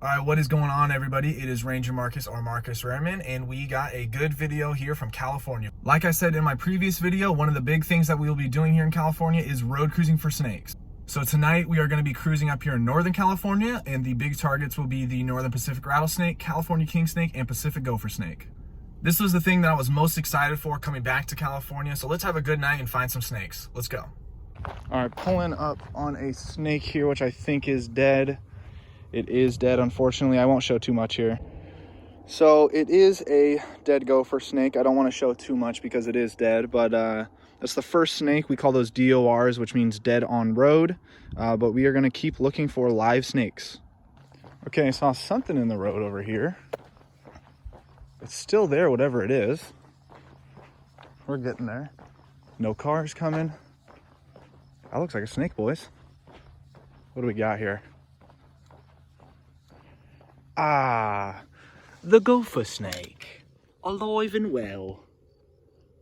All right, what is going on, everybody? It is Ranger Marcus or Marcus Rehrman, and we got a good video here from California. Like I said in my previous video, one of the big things that we will be doing here in California is road cruising for snakes. So tonight we are going to be cruising up here in Northern California, and the big targets will be the Northern Pacific rattlesnake, California king snake, and Pacific gopher snake. This was the thing that I was most excited for coming back to California, so let's have a good night and find some snakes. Let's go. All right, pulling up on a snake here, which I think is dead. It is dead, unfortunately. I won't show too much here. So it is a dead gopher snake. I don't want to show too much because it is dead, but that's the first snake. We call those DORs, which means dead on road. But we are going to keep looking for live snakes. Okay, I saw something in the road over here. It's still there, whatever it is. We're getting there. No cars coming. That looks like a snake, boys. What do we got here? Ah, the gopher snake, alive and well.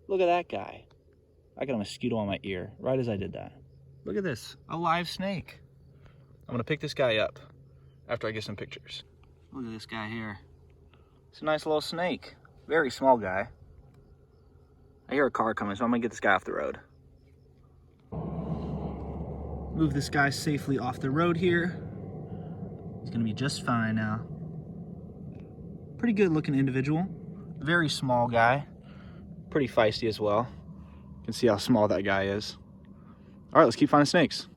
Look at that guy. I got a mosquito on my ear right as I did that. Look at this, a live snake. I'm gonna pick this guy up after I get some pictures. Look at this guy here. It's a nice little snake, very small guy. I hear a car coming, so I'm gonna get this guy off the road. Move this guy safely off the road here. He's gonna be just fine now. Pretty good looking individual. Very small guy. Pretty feisty as well. You can see how small that guy is. All right, let's keep finding snakes.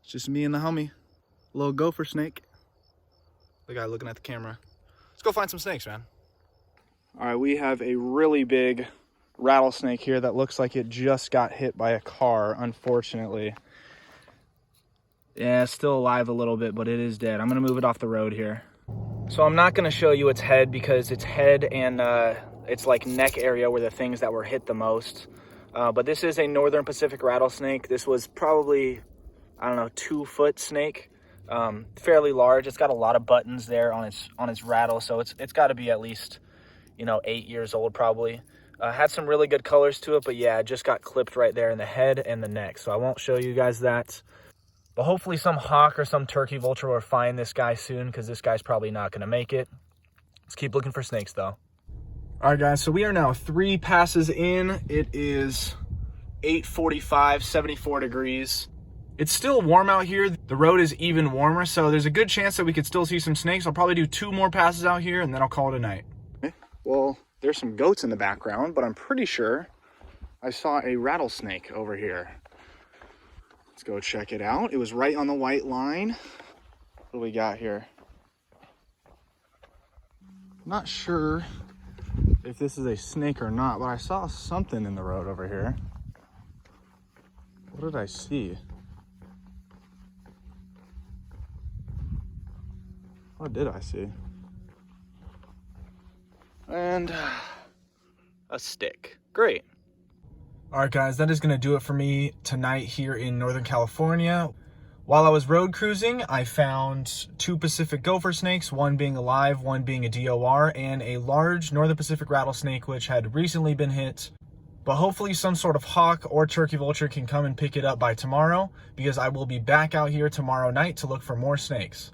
It's just me and the homie. Little gopher snake. The guy looking at the camera. Let's go find some snakes, man. All right, we have a really big rattlesnake here that looks like it just got hit by a car, unfortunately. Yeah, it's still alive a little bit, but it is dead. I'm gonna move it off the road here. So I'm not gonna show you its head because its head and its like neck area were the things that were hit the most. But this is a Northern Pacific rattlesnake. This was probably, I don't know, 2-foot snake. Fairly large. It's got a lot of buttons there on its rattle, so it's got to be at least, 8 years old probably. Had some really good colors to it, but yeah, it just got clipped right there in the head and the neck. So I won't show you guys that. But hopefully some hawk or some turkey vulture will find this guy soon, because this guy's probably not going to make it. Let's keep looking for snakes, though. All right, guys, so we are now 3 passes in. It is 8:45, 74 degrees. It's still warm out here. The road is even warmer, so there's a good chance that we could still see some snakes. I'll probably do 2 more passes out here, and then I'll call it a night. Okay. Well, there's some goats in the background, but I'm pretty sure I saw a rattlesnake over here. Let's go check it out. It was right on the white line. What do we got here? Not sure if this is a snake or not, but I saw something in the road over here. What did I see? What did I see? And a stick. Great. All right, guys, that is going to do it for me tonight here in Northern California. While I was road cruising, I found 2 Pacific gopher snakes, one being alive, one being a DOR, and a large Northern Pacific rattlesnake, which had recently been hit. But hopefully some sort of hawk or turkey vulture can come and pick it up by tomorrow, because I will be back out here tomorrow night to look for more snakes.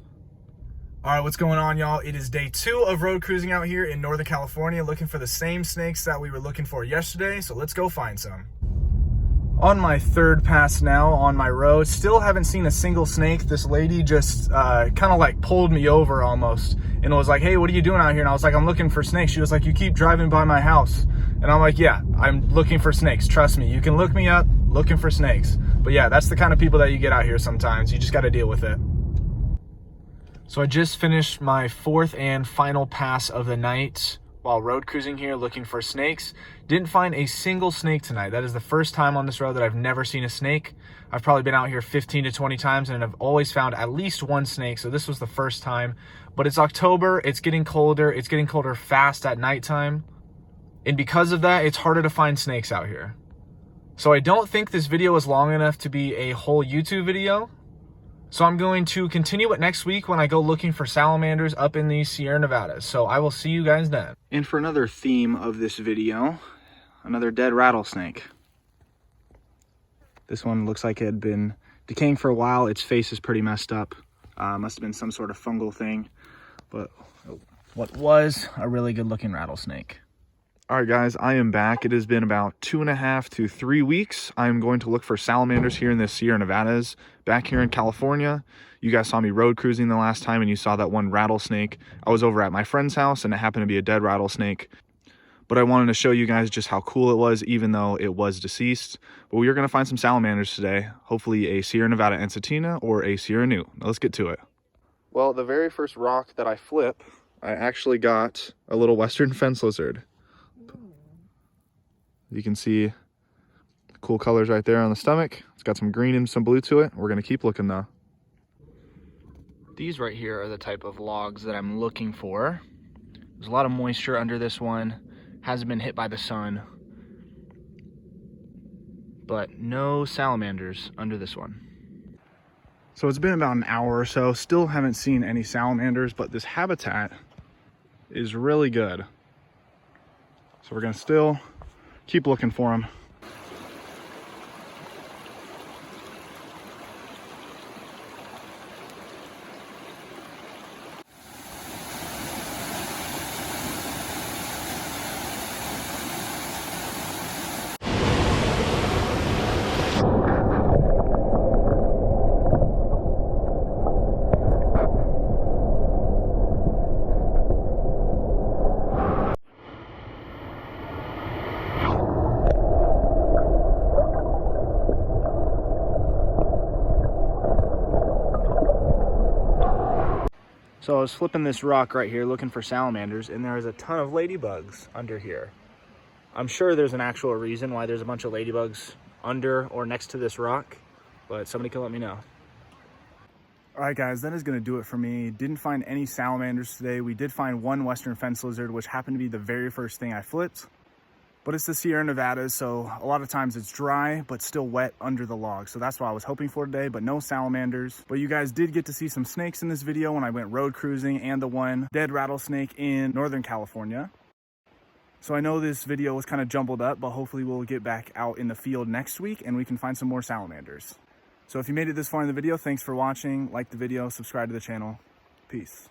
All right, what's going on, y'all? It is day 2 of road cruising out here in Northern California, looking for the same snakes that we were looking for yesterday, so let's go find some. On my 3rd pass now on my road, still haven't seen a single snake. This lady just kind of like pulled me over almost and was like, hey, what are you doing out here? And I was like, I'm looking for snakes. She was like, you keep driving by my house. And I'm like, yeah, I'm looking for snakes. Trust me, you can look me up looking for snakes. But yeah, that's the kind of people that you get out here sometimes. You just got to deal with it. So I just finished my 4th and final pass of the night while road cruising here looking for snakes. Didn't find a single snake tonight. That is the first time on this road that I've never seen a snake. I've probably been out here 15 to 20 times and I've always found at least 1 snake. So this was the first time. But it's October, it's getting colder. It's getting colder fast at nighttime. And because of that, it's harder to find snakes out here. So I don't think this video is long enough to be a whole YouTube video. So I'm going to continue it next week when I go looking for salamanders up in the Sierra Nevadas. So I will see you guys then. And for another theme of this video, another dead rattlesnake. This one looks like it had been decaying for a while. Its face is pretty messed up. Must have been some sort of fungal thing. but what was a really good looking rattlesnake. All right, guys, I am back. It has been about 2.5 to 3 weeks. I'm going to look for salamanders here in the Sierra Nevadas, back here in California. You guys saw me road cruising the last time, and you saw that one rattlesnake. I was over at my friend's house, and it happened to be a dead rattlesnake. But I wanted to show you guys just how cool it was, even though it was deceased. But we are going to find some salamanders today, hopefully a Sierra Nevada Ensatina or a Sierra New. Now let's get to it. Well, the very first rock that I flip, I actually got a little western fence lizard. You can see cool colors right there on the stomach. It's got some green and some blue to it. We're going to keep looking though. These right here are the type of logs that I'm looking for. There's a lot of moisture under this one. Hasn't been hit by the sun. But no salamanders under this one. So it's been about an hour or so. Still haven't seen any salamanders, but this habitat is really good. So we're going to still keep looking for them. So I was flipping this rock right here looking for salamanders, and there is a ton of ladybugs under here. I'm sure there's an actual reason why there's a bunch of ladybugs under or next to this rock, but somebody can let me know. All right, guys, that is going to do it for me. Didn't find any salamanders today. We did find one western fence lizard, which happened to be the very first thing I flipped. But it's the Sierra Nevadas, so a lot of times it's dry, but still wet under the log. So that's what I was hoping for today, but no salamanders. But you guys did get to see some snakes in this video when I went road cruising, and the one dead rattlesnake in Northern California. So I know this video was kind of jumbled up, but hopefully we'll get back out in the field next week and we can find some more salamanders. So if you made it this far in the video, thanks for watching. Like the video, subscribe to the channel. Peace.